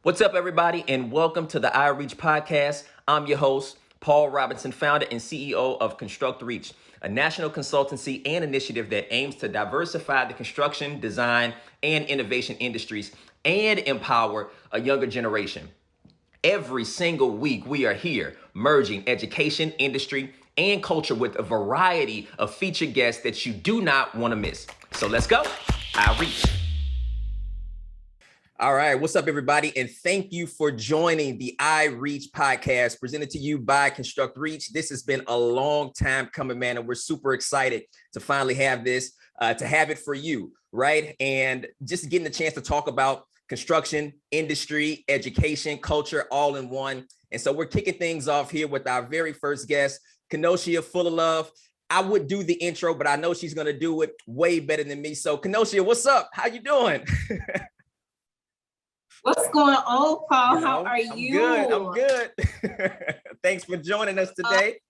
What's up, everybody, and welcome to the iReach podcast. I'm your host, Paul Robinson, founder and CEO of ConstructReach, a national consultancy and initiative that aims to diversify the construction, design, and innovation industries and empower a younger generation. Every single week, we are here merging education, industry, and culture with a variety of featured guests that you do not want to miss. So let's go, iReach. All right, what's up, everybody? And thank you for joining the iReach podcast presented to you by ConstructReach. This has been a long time coming, man, and we're super excited to finally have this, to have it for you, right? And just getting a chance to talk about construction, industry, education, culture, all in one. And so we're kicking things off here with our very first guest, Kennoshia, Fullilove. I would do the intro, but I know she's going to do it way better than me. So Kennoshia, what's up? How you doing? What's going on, Paul? How are I'm you? I'm good. Thanks for joining us today.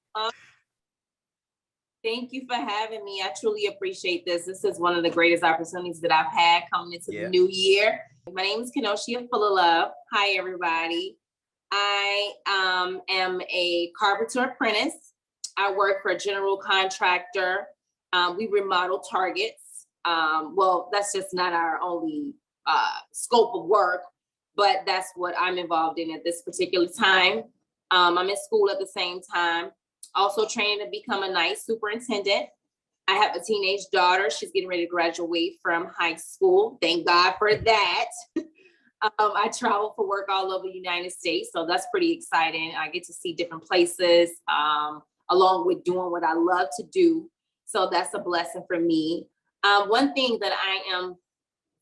Thank you for having me. I truly appreciate this. This is one of the greatest opportunities that I've had coming into the new year. My name is Kennoshia Fullilove. Hi, everybody. I am a carpenter apprentice. I work for a general contractor. We remodel Targets. Well, that's just not our only scope of work, but that's what I'm involved in at this particular time. I'm in school at the same time, also training to become a night superintendent. I have a teenage daughter. She's getting ready to graduate from high school. Thank God for that. I travel for work all over the United States, so that's pretty exciting. I get to see different places, along with doing what I love to do. So that's a blessing for me. One thing that I am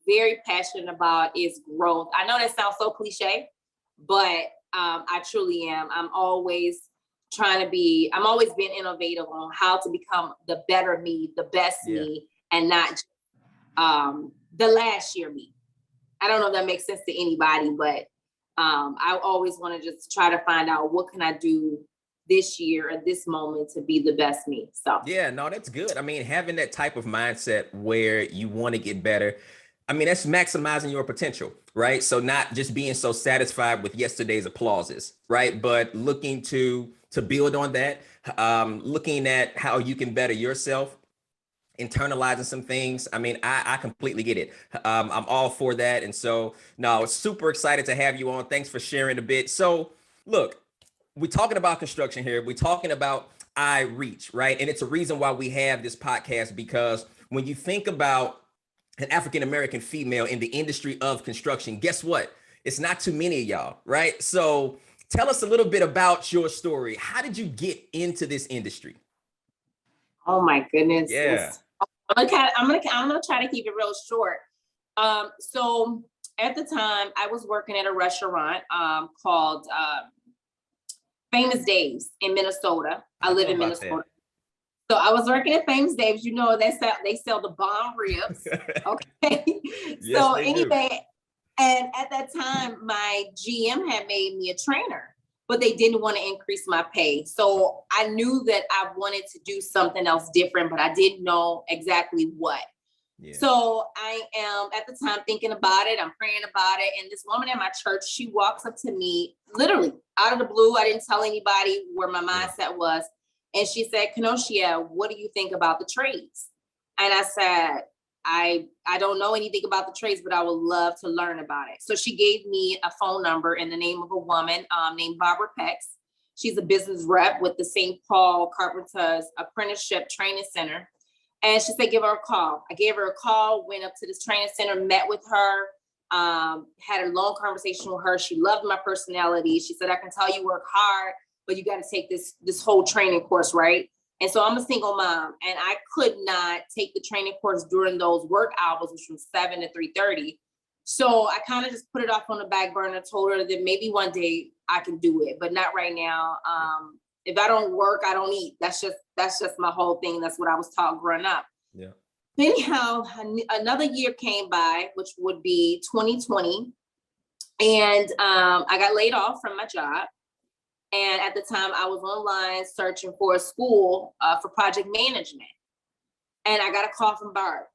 very passionate about is growth. I know that sounds so cliche, but I truly am. I'm always being innovative on how to become the better me, the best me, and not the last year me. I don't know if that makes sense to anybody, but I always want to just try to find out what can I do this year at this moment to be the best me. So yeah, no, that's good. I mean, having that type of mindset where you want to get better, I mean, that's maximizing your potential, right? So not just being so satisfied with yesterday's applauses, right? But looking to build on that, looking at how you can better yourself, internalizing some things. I mean, I completely get it. I'm all for that. And so, no, super excited to have you on. Thanks for sharing a bit. So look, we're talking about construction here. We're talking about iReach, right? And it's a reason why we have this podcast, because when you think about an African-American female in the industry of construction, guess what? It's not too many of y'all, right? So tell us a little bit about your story. How did you get into this industry? oh my goodness. Yeah. I'm gonna try to keep it real short. So at the time I was working at a restaurant called Famous Dave's in Minnesota. I live in Minnesota. So I was working at Famous Dave's. You know, they sell the bomb ribs. Okay. Yes, So they anyway, do. and at that time, my GM had made me a trainer, but they didn't want to increase my pay. So I knew that I wanted to do something else different, but I didn't know exactly what. Yeah. So I am at the time thinking about it. I'm praying about it. And this woman at my church, she walks up to me literally out of the blue. I didn't tell anybody where my mindset was. And she said, Kennoshia, what do you think about the trades? And I said, I don't know anything about the trades, but I would love to learn about it. So she gave me a phone number in the name of a woman named Barbara Pex. She's a business rep with the St. Paul Carpenters Apprenticeship Training Center. And she said, give her a call. I gave her a call, went up to this training center, met with her, had a long conversation with her. She loved my personality. She said, I can tell you work hard, but you got to take this whole training course, right? And so I'm a single mom, and I could not take the training course during those work hours, which was 7 to 3:30. So I kind of just put it off on the back burner, told her that maybe one day I can do it, but not right now. If I don't work, I don't eat. That's just my whole thing. That's what I was taught growing up. Yeah. Anyhow, another year came by, which would be 2020. And I got laid off from my job. And at the time I was online searching for a school for project management. And I got a call from Barb.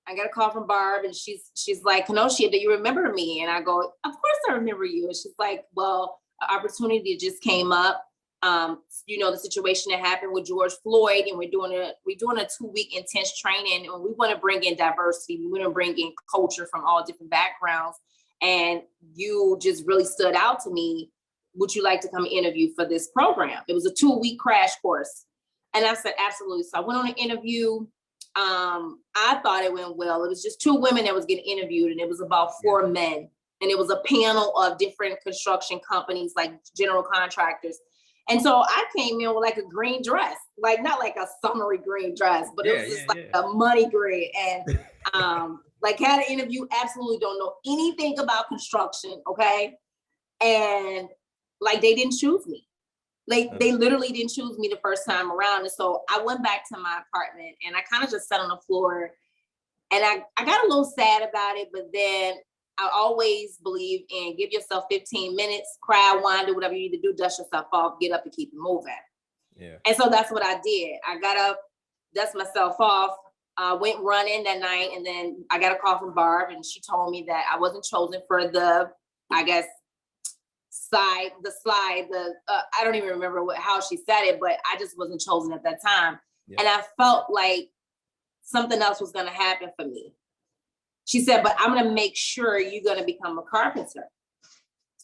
I got a call from Barb, and she's like, Kennoshia, do you remember me? And I go, of course I remember you. And she's like, well, an opportunity just came up. The situation that happened with George Floyd, and we're doing a 2-week intense training, and we want to bring in diversity. We want to bring in culture from all different backgrounds. And you just really stood out to me. Would you like to come interview for this program? It was a 2-week crash course. And I said, absolutely. So I went on an interview. I thought it went well. It was just 2 women that was getting interviewed, and it was about 4 men. And it was a panel of different construction companies, like general contractors. And so I came in with like a green dress, like not like a summery green dress, but it was just like a money green. And like had an interview, absolutely don't know anything about construction, okay? And like they didn't choose me. Like they literally didn't choose me the first time around. And so I went back to my apartment, and I kind of just sat on the floor, and I got a little sad about it, but then I always believe in give yourself 15 minutes, cry, whine, do whatever you need to do, dust yourself off, get up and keep it moving. Yeah. And so that's what I did. I got up, dust myself off, went running that night, and then I got a call from Barb, and she told me that I wasn't chosen for the, I guess, I don't even remember how she said it, but I just wasn't chosen at that time. Yeah. And I felt like something else was going to happen for me. She said, but I'm going to make sure you're going to become a carpenter.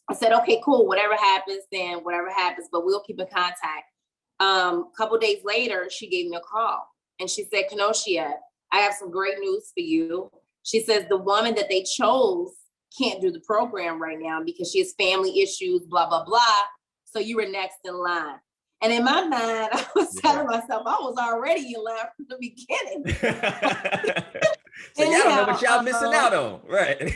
I said, okay, cool. Whatever happens, then whatever happens, but we'll keep in contact. A couple of days later, she gave me a call, and she said, Kennoshia, I have some great news for you. She says, the woman that they chose can't do the program right now because she has family issues, blah, blah, blah. So you were next in line. And in my mind, I was telling myself I was already in line from the beginning. So y'all don't know what y'all missing out on, right?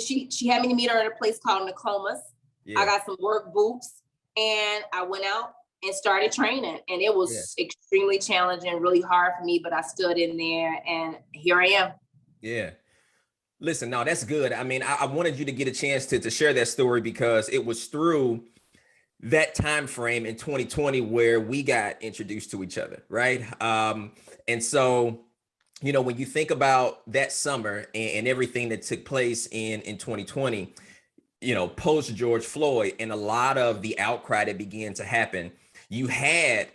She had me to meet her at a place called Nokomis. Yeah. I got some work boots, and I went out and started training, and it was extremely challenging, really hard for me, but I stood in there, and here I am. Yeah. Listen, no, that's good. I mean, I wanted you to get a chance to share that story because it was through that time frame in 2020 where we got introduced to each other, right? And so, when you think about that summer and everything that took place in 2020, post George Floyd, and a lot of the outcry that began to happen, you had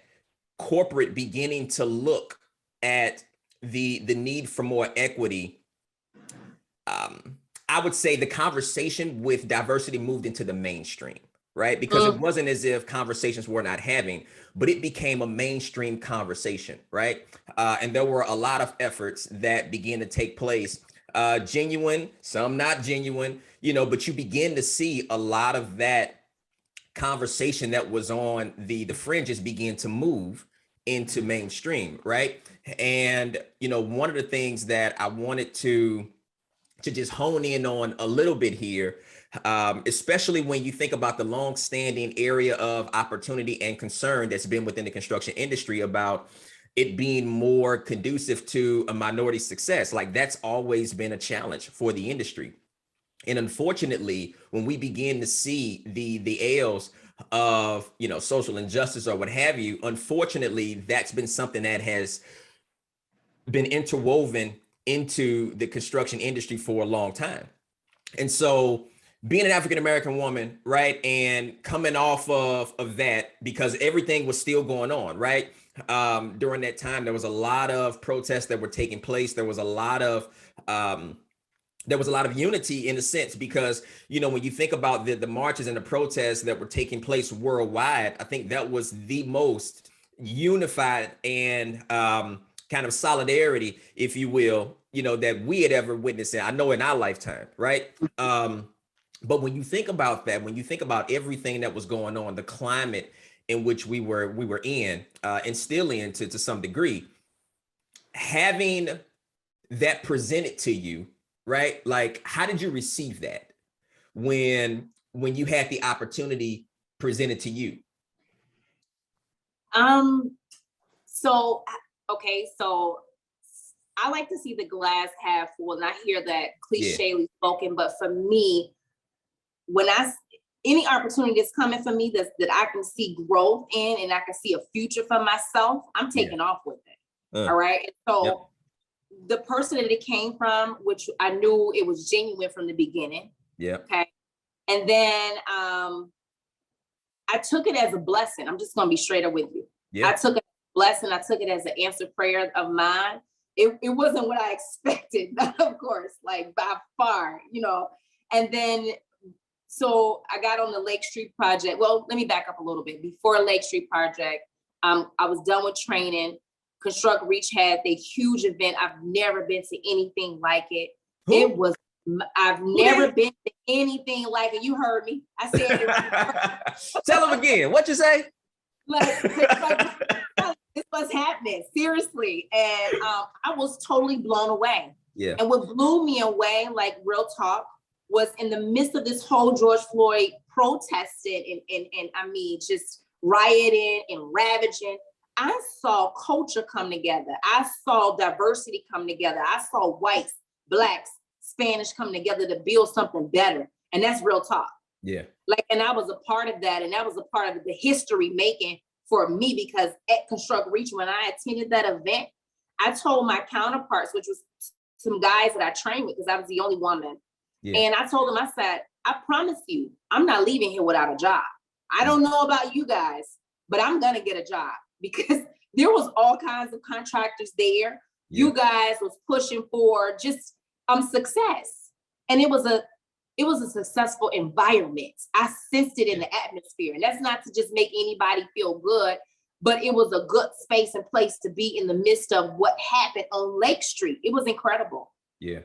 corporate beginning to look at the need for more equity. I would say the conversation with diversity moved into the mainstream, right? Because it wasn't as if conversations were not having, but it became a mainstream conversation, right? And there were a lot of efforts that began to take place, genuine, some not genuine, but you begin to see a lot of that conversation that was on the fringes begin to move into mainstream, right? And, one of the things that I wanted to just hone in on a little bit here, especially when you think about the long-standing area of opportunity and concern that's been within the construction industry about it being more conducive to a minority success. Like that's always been a challenge for the industry. And unfortunately, when we begin to see the ails of, social injustice or what have you, unfortunately, that's been something that has been interwoven into the construction industry for a long time. And so being an African-American woman, right, and coming off of that, because everything was still going on, right? During that time, there was a lot of protests that were taking place. There was a lot of unity in a sense, because, when you think about the marches and the protests that were taking place worldwide, I think that was the most unified and kind of solidarity, if you will, that we had ever witnessed, I know in our lifetime, right? But when you think about that, when you think about everything that was going on, the climate in which we were in, and still in to some degree, having that presented to you, right? Like, how did you receive that when you had the opportunity presented to you? So I like to see the glass half full, and I hear that clichely spoken, but for me, any opportunity that's coming for me that I can see growth in and I can see a future for myself, I'm taking off with it. All right. And so the person that it came from, which I knew it was genuine from the beginning. Yeah. Okay. And then I took it as a blessing. I'm just gonna be straight up with you. I took it as a blessing. I took it as an answered prayer of mine. It wasn't what I expected, of course, like by far, you know. And then so I got on the Lake Street project. Well, let me back up a little bit. Before Lake Street project, I was done with training. ConstructReach had a huge event. I've never been to anything like it. I've never been to anything like it. You heard me. I said it right. Tell them again. What you say? Like this was happening, seriously. And I was totally blown away. Yeah. And what blew me away, like real talk, was in the midst of this whole George Floyd protested and I mean, just rioting and ravaging. I saw culture come together. I saw diversity come together. I saw whites, blacks, Spanish come together to build something better. And that's real talk. Yeah. Like, and I was a part of that. And that was a part of the history making for me, because at ConstructReach, when I attended that event, I told my counterparts, which was some guys that I trained with, because I was the only woman. Yeah. And I told them, I said, I promise you, I'm not leaving here without a job. I don't know about you guys, but I'm going to get a job, because there was all kinds of contractors there. Yeah. You guys was pushing for just success. And it was a successful environment. I sensed it in the atmosphere. And that's not to just make anybody feel good, but it was a good space and place to be in the midst of what happened on Lake Street. It was incredible. Yeah.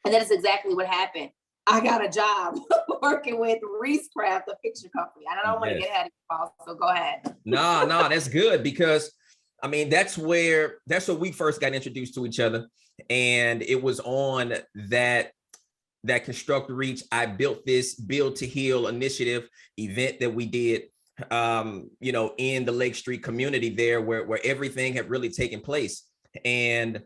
And that is exactly what happened. I got a job working with Reese Craft, a picture company. I don't want to get ahead of you, Paul, so go ahead. No, that's good, because I mean, that's where we first got introduced to each other. And it was on that ConstructReach, I built this Build to Heal initiative event that we did, you know, in the Lake Street community there, where everything had really taken place. And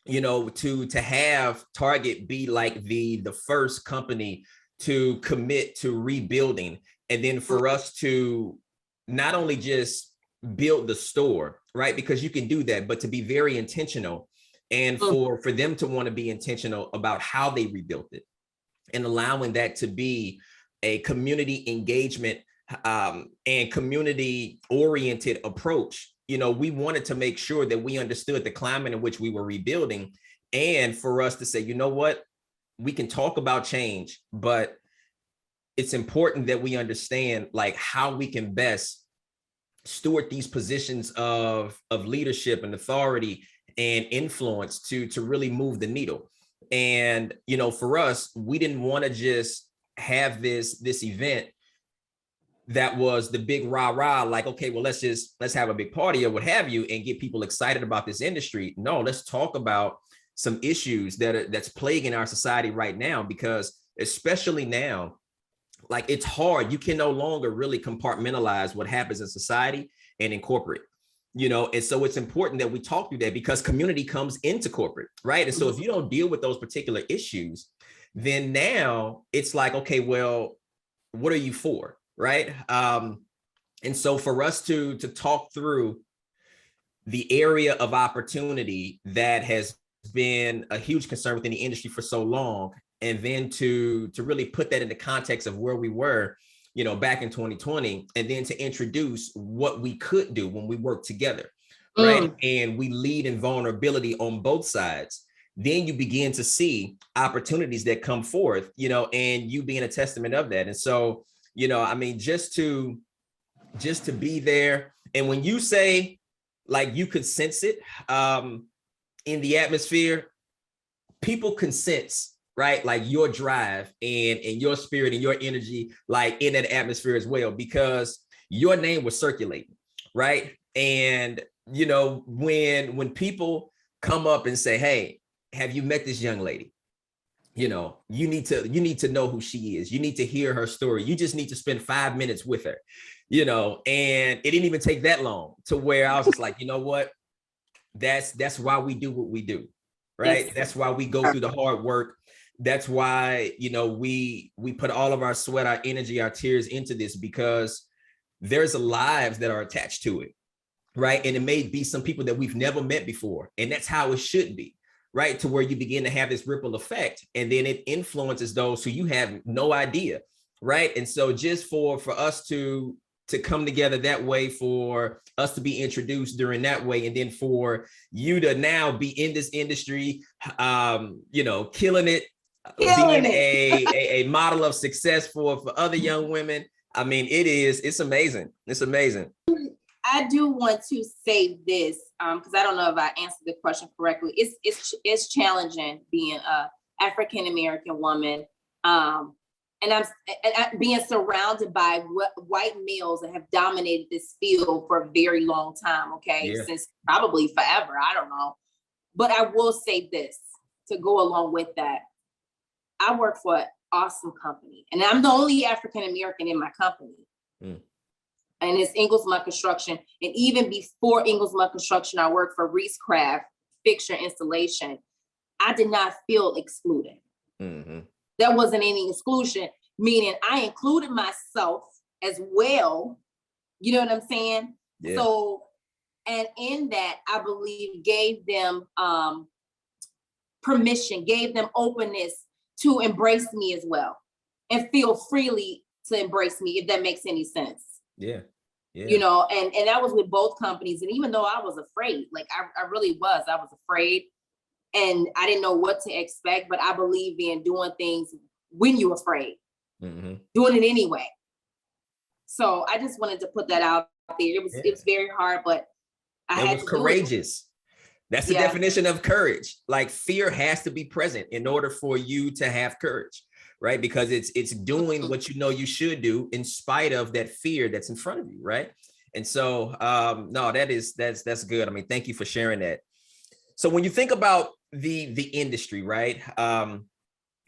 you know, to have Target be like the first company to commit to rebuilding, and then for us to not only just build the store, right? Because you can do that, but to be very intentional, and for them to want to be intentional about how they rebuilt it, and allowing that to be a community engagement and community oriented approach. You know, we wanted to make sure that we understood the climate in which we were rebuilding, and for us to say, you know what, we can talk about change, but it's important that we understand like how we can best steward these positions of leadership and authority and influence to really move the needle. And, you know, for us, we didn't want to just have this event that was the big rah-rah, like, okay, well, let's have a big party or what have you and get people excited about this industry. No, let's talk about some issues that's plaguing our society right now, because especially now, like, it's hard. You can no longer really compartmentalize what happens in society and in corporate, you know, and so it's important that we talk through that, because community comes into corporate, right? And so if you don't deal with those particular issues, then now it's like, okay, well, what are you for? Right. And so for us to talk through the area of opportunity that has been a huge concern within the industry for so long, and then to really put that into context of where we were, you know, back in 2020, and then to introduce what we could do when we work together, right? And we lead in vulnerability on both sides. Then you begin to see opportunities that come forth, you know, and you being a testament of that. And so, you know, I mean, just to be there. And when you say, like, you could sense it in the atmosphere, people can sense, right? Like your drive and your spirit and your energy, like in that atmosphere as well, because your name was circulating, right? And, you know, when people come up and say, hey, have you met this young lady? You know, you need to know who she is. You need to hear her story. You just need to spend 5 minutes with her, you know, and it didn't even take that long to where I was just like, you know what, that's why we do what we do, right? That's why we go through the hard work. That's why, you know, we put all of our sweat, our energy, our tears into this, because there's lives that are attached to it, right? And it may be some people that we've never met before, and that's how it should be, right? To where you begin to have this ripple effect, and then it influences those who you have no idea, right? And so just for us to come together that way, for us to be introduced during that way, and then for you to now be in this industry, you know, killing it, being a model of success for other young women. I mean, it's amazing. It's amazing. I do want to say this, because I don't know if I answered the question correctly. It's challenging being a African American woman, and I'm being surrounded by white males that have dominated this field for a very long time. Okay, Yeah. Since probably forever. I don't know, but I will say this to go along with that. I work for an awesome company, and I'm the only African American in my company. Mm. And it's Inglesmont Construction. And even before Inglesmont Construction, I worked for Reese Craft Fixture Installation. I did not feel excluded. Mm-hmm. There wasn't any exclusion, meaning I included myself as well. You know what I'm saying? Yeah. So, and in that, I believe gave them permission, gave them openness to embrace me as well, and feel freely to embrace me, if that makes any sense. Yeah. Yeah. You know, and that was with both companies. And even though I was afraid, like I really was, I was afraid, and I didn't know what to expect, but I believe in doing things when you're afraid, doing it anyway. So I just wanted to put that out there. It was very hard, but I had to courageous. That's the definition of courage. Like, fear has to be present in order for you to have courage, right? Because it's doing what you know you should do in spite of that fear that's in front of you, right? And so, no, that's good. I mean, thank you for sharing that. So when you think about the industry, right?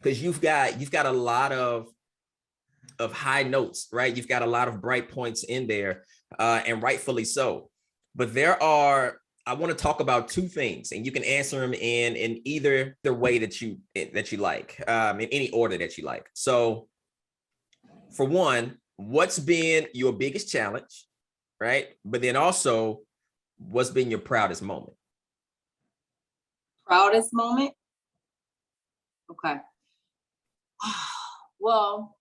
Because you've got a lot of high notes, right? You've got a lot of bright points in there, and rightfully so. But I want to talk about two things, and you can answer them in either the way that you like, in any order that you like. So for one, what's been your biggest challenge, right? But then also, what's been your proudest moment? Proudest moment? Okay. Well,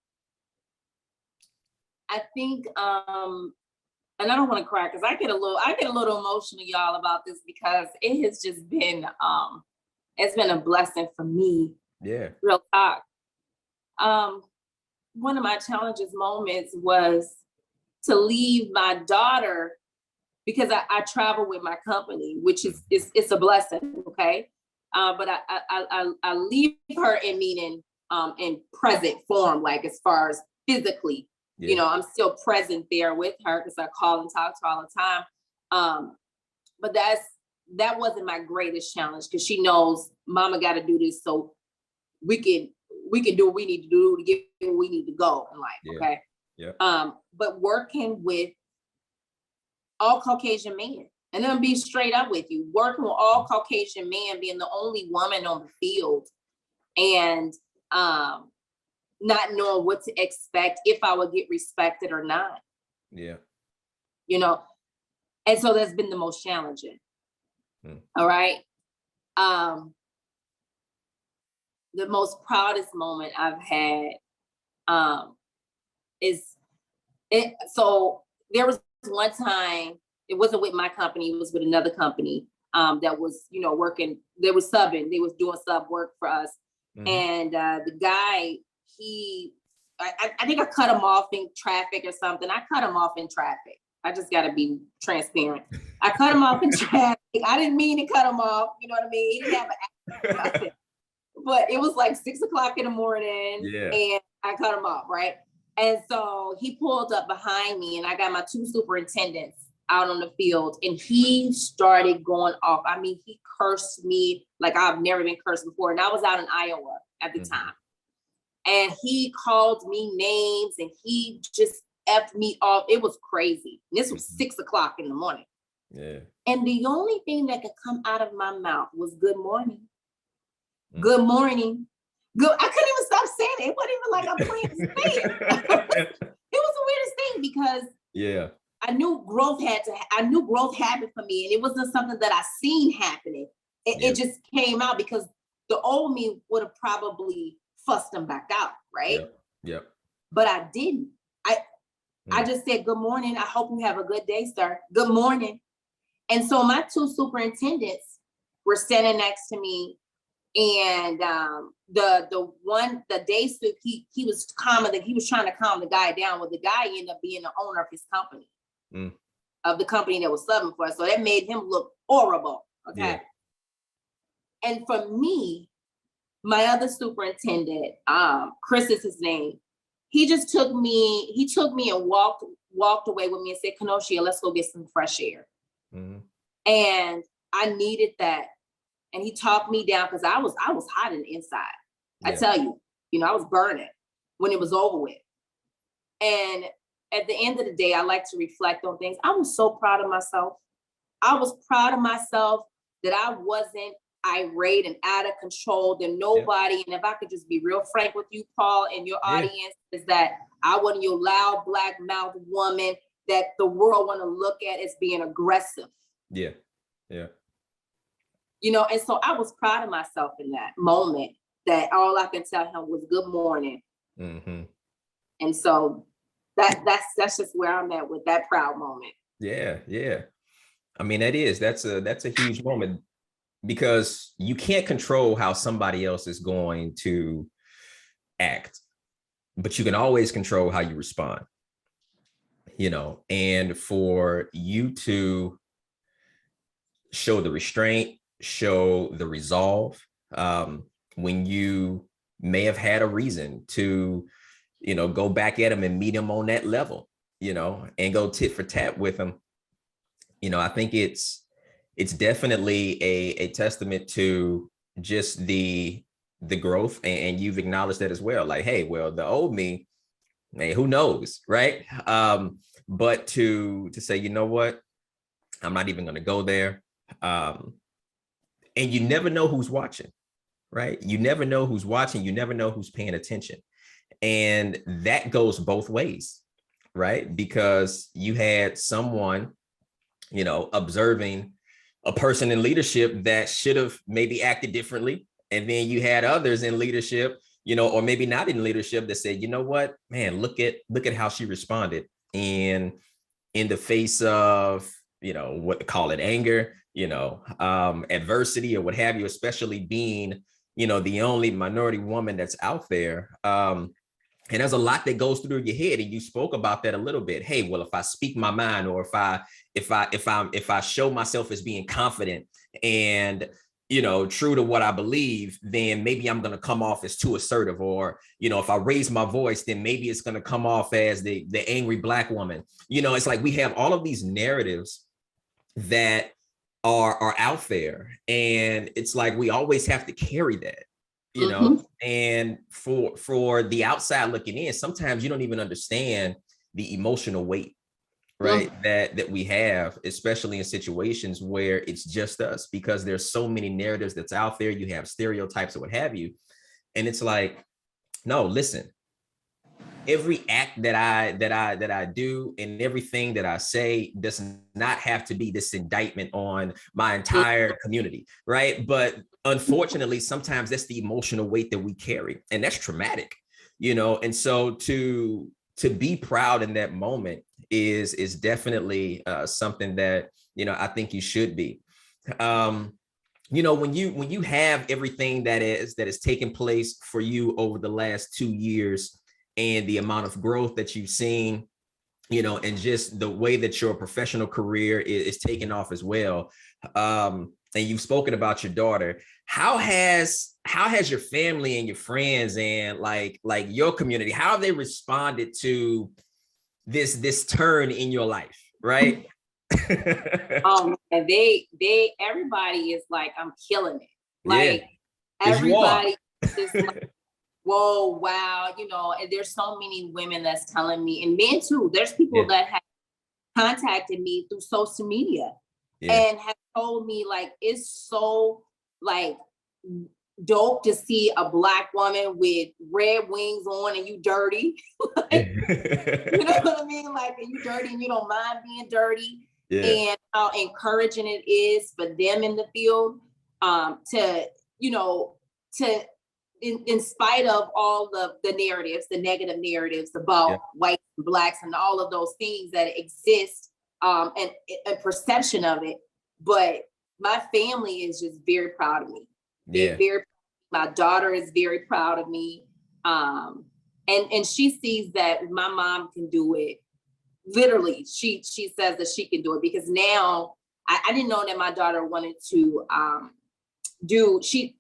I think, and I don't want to cry because I get a little emotional, y'all, about this, because it has just been, it's been a blessing for me. Yeah. Real talk. One of my challenges moments was to leave my daughter, because I travel with my company, which is it's a blessing. Okay. But I leave her in present form, like as far as physically. Yeah. You know, I'm still present there with her because I call and talk to her all the time. But that wasn't my greatest challenge, because she knows mama got to do this so we can do what we need to do to get where we need to go in life. Yeah. Okay. Yeah. But working with all Caucasian men, and then be straight up with you, working with all Caucasian men, being the only woman on the field, and not knowing what to expect, if I would get respected or not. Yeah. You know, and so that's been the most challenging. All right. The most proudest moment I've had so there was one time, it wasn't with my company, it was with another company that was, you know, working, they were subbing, they was doing sub work for us. And the guy, I think I cut him off in traffic or something. I cut him off in traffic. I just got to be transparent. I cut him off in traffic. I didn't mean to cut him off. You know what I mean? He didn't have an accident. But it was like 6 o'clock in the morning, and I cut him off, right? And so he pulled up behind me, and I got my 2 superintendents out on the field, and he started going off. I mean, he cursed me like I've never been cursed before. And I was out in Iowa at the time. And he called me names, and he just effed me off. It was crazy. And this was 6 o'clock in the morning. Yeah. And the only thing that could come out of my mouth was good morning. Good morning. Good. I couldn't even stop saying it. It wasn't even like I'm playing to say it. It was the weirdest thing because yeah, I knew growth happened for me, and it wasn't something that I seen happening. It just came out because the old me would have probably fussed them back out, right? Yep. But I didn't. I just said, good morning. I hope you have a good day, sir. Good morning. And so my two superintendents were standing next to me, and the day soup, he was calming, he was trying to calm the guy down. Well, the guy ended up being the owner of his company, of the company that was subbing for us. So that made him look horrible. Okay. Yeah. And for me, my other superintendent, Chris is his name. He took me and walked away with me and said, Kennoshia, let's go get some fresh air. And I needed that. And he talked me down because I was hot in the inside. Yeah. I tell you, I was burning when it was over with. And at the end of the day, I like to reflect on things. I was so proud of myself. I was proud of myself that I wasn't irate and out of control than nobody. Yeah. And if I could just be real frank with you, Paul, and your audience, is that I wasn't your loud black mouth woman that the world want to look at as being aggressive. Yeah. And so I was proud of myself in that moment, that all I can tell him was good morning. And so that's just where I'm at with that proud moment. Yeah. I mean, that's a huge moment, because you can't control how somebody else is going to act, but you can always control how you respond, and for you to show the restraint, show the resolve, when you may have had a reason to, go back at them and meet them on that level, and go tit for tat with them. I think it's definitely a testament to just the growth, and you've acknowledged that as well. Like, hey, well, the old me, hey, who knows, right? But to say, you know what, I'm not even going to go there. And you never know who's watching, right? You never know who's watching. You never know who's paying attention. And that goes both ways, right? Because you had someone, observing a person in leadership that should have maybe acted differently. And then you had others in leadership, or maybe not in leadership, that said, you know what, man, look at how she responded. And in the face of, what they call it, anger, adversity or what have you, especially being, the only minority woman that's out there. And there's a lot that goes through your head, and you spoke about that a little bit. Hey, well, if I speak my mind, or if I show myself as being confident and, true to what I believe, then maybe I'm going to come off as too assertive. Or, if I raise my voice, then maybe it's going to come off as the angry Black woman. It's like we have all of these narratives that are out there, and it's like we always have to carry that. And for the outside looking in, sometimes you don't even understand the emotional weight, right? That we have, especially in situations where it's just us, because there's so many narratives that's out there. You have stereotypes or what have you. And it's like, no, listen, every act that I do and everything that I say does not have to be this indictment on my entire community, right? But unfortunately, sometimes that's the emotional weight that we carry, and that's traumatic, and so to be proud in that moment is definitely something that, I think you should be. When you have everything that is taking place for you over the last 2 years, and the amount of growth that you've seen, and just the way that your professional career is taking off as well. And you've spoken about your daughter. How has your family and your friends and like your community, how have they responded to this turn in your life, right? And everybody is like, I'm killing it. Like, everybody is like, whoa, wow, and there's so many women that's telling me, and men too. There's people that have contacted me through social media and have told me, like, it's so, like, dope to see a Black woman with red wings on and you dirty. Like, you know what I mean? Like, and you dirty and you don't mind being dirty. Yeah. And how encouraging it is for them in the field, to, you know, to in spite of all the narratives, the negative narratives about whites and Blacks and all of those things that exist, and a perception of it. But my family is just very proud of me. They're very, my daughter is very proud of me. And she sees that my mom can do it. Literally, she says that she can do it, because now I didn't know that my daughter wanted to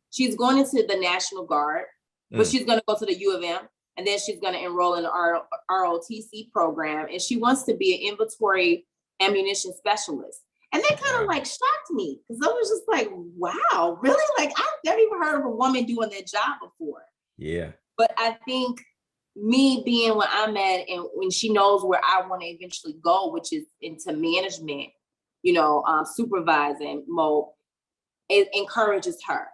she's going into the National Guard, but she's going to go to the U of M, and then she's going to enroll in the ROTC program, and she wants to be an inventory ammunition specialist. And that kind of like shocked me, because I was just like, wow, really? Like, I've never even heard of a woman doing that job before. Yeah. But I think me being where I'm at, and when she knows where I want to eventually go, which is into management, you know, supervising mode, it encourages her.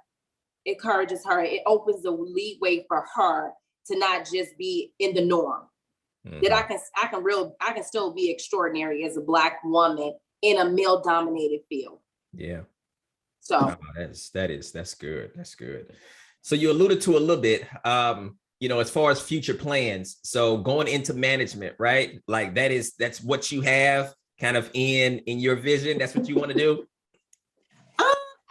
It encourages her. It opens the leeway for her to not just be in the norm. That I can still be extraordinary as a Black woman in a male-dominated field. Yeah. So that's good. That's good. So you alluded to a little bit, you know, as far as future plans. So going into management, right? Like that's what you have kind of in your vision. That's what you want to do.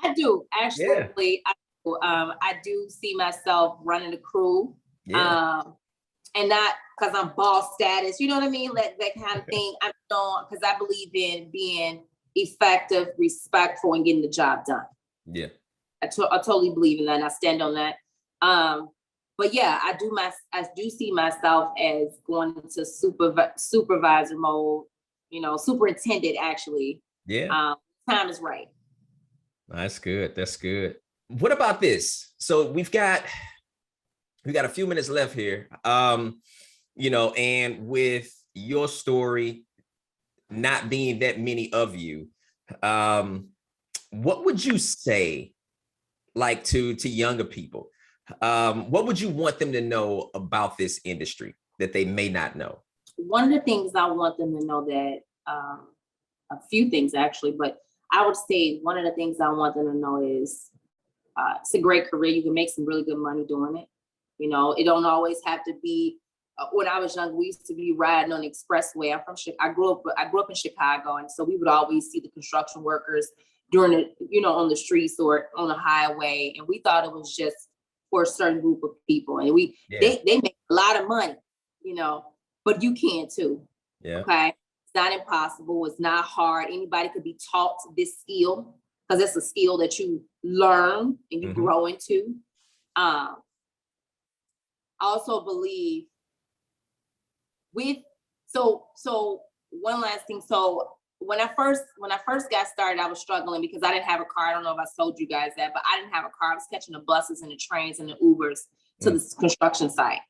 I do actually. Yeah. I do see myself running the crew. Yeah. And not because I'm boss status, you know what I mean? Like that kind of thing. I'm not, because I believe in being effective, respectful, and getting the job done. Yeah. I totally believe in that, and I stand on that. But yeah, I do see myself as going into supervisor mode, you know, superintendent actually. Yeah. Time is right. That's good. That's good. What about this? So we've got a few minutes left here. You know, and with your story not being that many of you, what would you say, like, to younger people? What would you want them to know about this industry that they may not know? One of the things I want them to know, that a few things actually, but I would say one of the things I want them to know is it's a great career. You can make some really good money doing it. You know, it don't always have to be. When I was young, we used to be riding on the expressway. I'm from Chicago. I grew up in Chicago, and so we would always see the construction workers during the, you know, on the streets or on the highway, and we thought it was just for a certain group of people, and they make a lot of money, you know, but you can too. Yeah. Okay, it's not impossible. It's not hard. Anybody could be taught this skill, because it's a skill that you learn and you grow into. I also believe so one last thing. So when I first got started, I was struggling because I didn't have a car. I don't know if I told you guys that, but I didn't have a car. I was catching the buses and the trains and the Ubers to the construction site.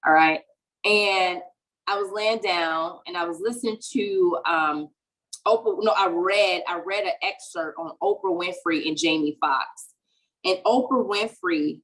All right. And I was laying down and I was listening to Oprah. No, I read an excerpt on Oprah Winfrey and Jamie Foxx. And Oprah Winfrey,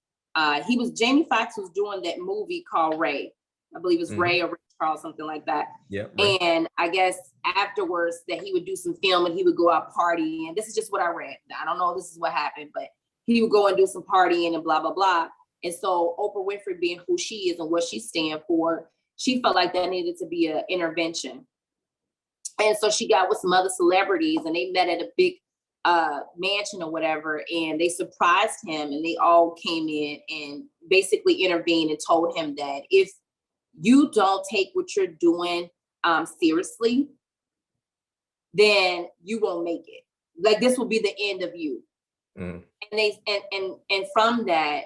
Jamie Foxx was doing that movie called Ray. I believe it's Ray or Ray Charles, something like that. Yeah. Right. And I guess afterwards that he would do some film and he would go out partying. And this is just what I read. I don't know if this is what happened, but he would go and do some partying and blah, blah, blah. And so Oprah Winfrey, being who she is and what she stands for, she felt like that needed to be an intervention. And so she got with some other celebrities and they met at a big mansion or whatever, and they surprised him, and they all came in and basically intervened and told him that if you don't take what you're doing seriously, then you won't make it. Like, this will be the end of you. And and from that,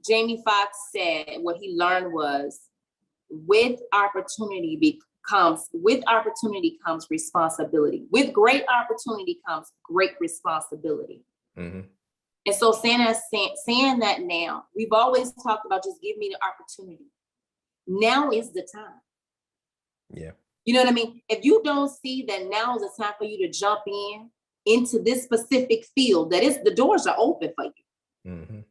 Jamie Foxx said what he learned was, with opportunity comes responsibility. With great opportunity comes great responsibility. And so saying that now, we've always talked about just give me the opportunity. Now is the time. Yeah. You know what I mean? If you don't see that now is the time for you to jump into this specific field, that is, the doors are open for you.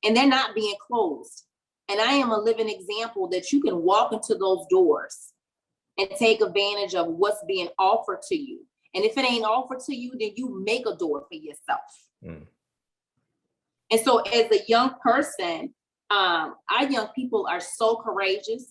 and they're not being closed. And I am a living example that you can walk into those doors and take advantage of what's being offered to you. And if it ain't offered to you, then you make a door for yourself. And so as a young person, our young people are so courageous.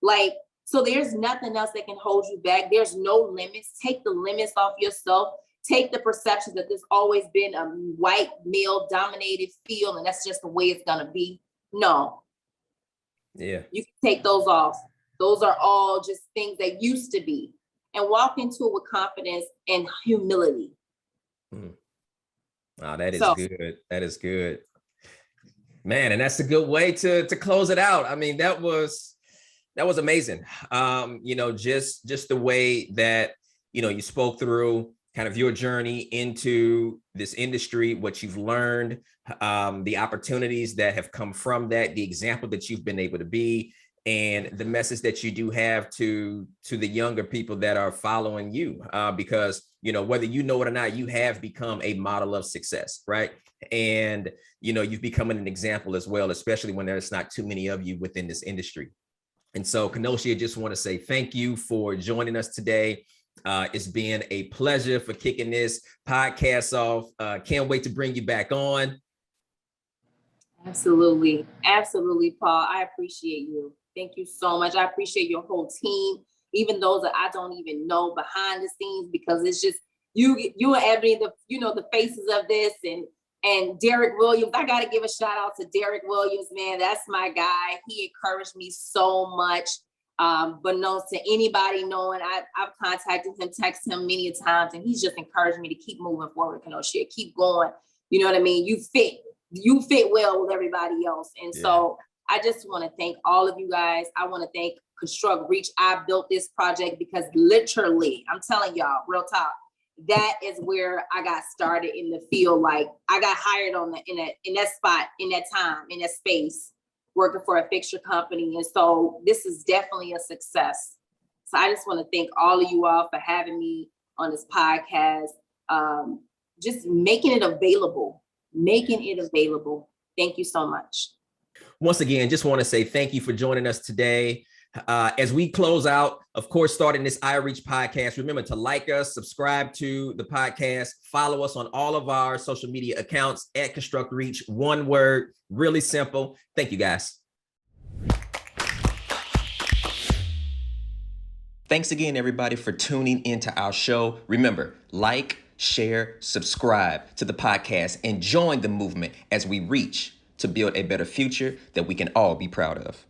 Like, so there's nothing else that can hold you back. There's no limits. Take the limits off yourself. Take the perception that there's always been a white male dominated field and that's just the way it's gonna be. No. Yeah. You can take those off. Those are all just things that used to be, and walk into it with confidence and humility. Oh, that is good. That is good. Man, and that's a good way to close it out. I mean, that was amazing. You know, just the way that, you know, you spoke through kind of your journey into this industry, what you've learned, the opportunities that have come from that, the example that you've been able to be, and the message that you do have to the younger people that are following you, because, you know, whether you know it or not, you have become a model of success, right? And, you know, you've become an example as well, especially when there's not too many of you within this industry. And so, Kennoshia, just want to say thank you for joining us today. It's been a pleasure for kicking this podcast off. Can't wait to bring you back on. Absolutely. Absolutely, Paul. I appreciate you. Thank you so much. I appreciate your whole team, even those that I don't even know behind the scenes, because it's just you and Ebony, the faces of this, and Derek Williams. I got to give a shout out to Derek Williams, man. That's my guy. He encouraged me so much. But no, to anybody knowing, I've contacted him, texted him many times, and he's just encouraged me to keep moving forward, Kennoshia, keep going. You know what I mean? You fit well with everybody else. And so I just want to thank all of you guys. I want to thank ConstructReach. I built this project because literally, I'm telling y'all, real talk, that is where I got started in the field. Like, I got hired in that spot, in that time, in that space, working for a fixture company. And so this is definitely a success. So I just want to thank all of you all for having me on this podcast, just making it available. Thank you so much. Once again, just want to say thank you for joining us today. As we close out, of course, starting this iReach podcast, remember to like us, subscribe to the podcast, follow us on all of our social media accounts at ConstructReach. One word, really simple. Thank you, guys. Thanks again, everybody, for tuning into our show. Remember, like, share, subscribe to the podcast, and join the movement as we reach to build a better future that we can all be proud of.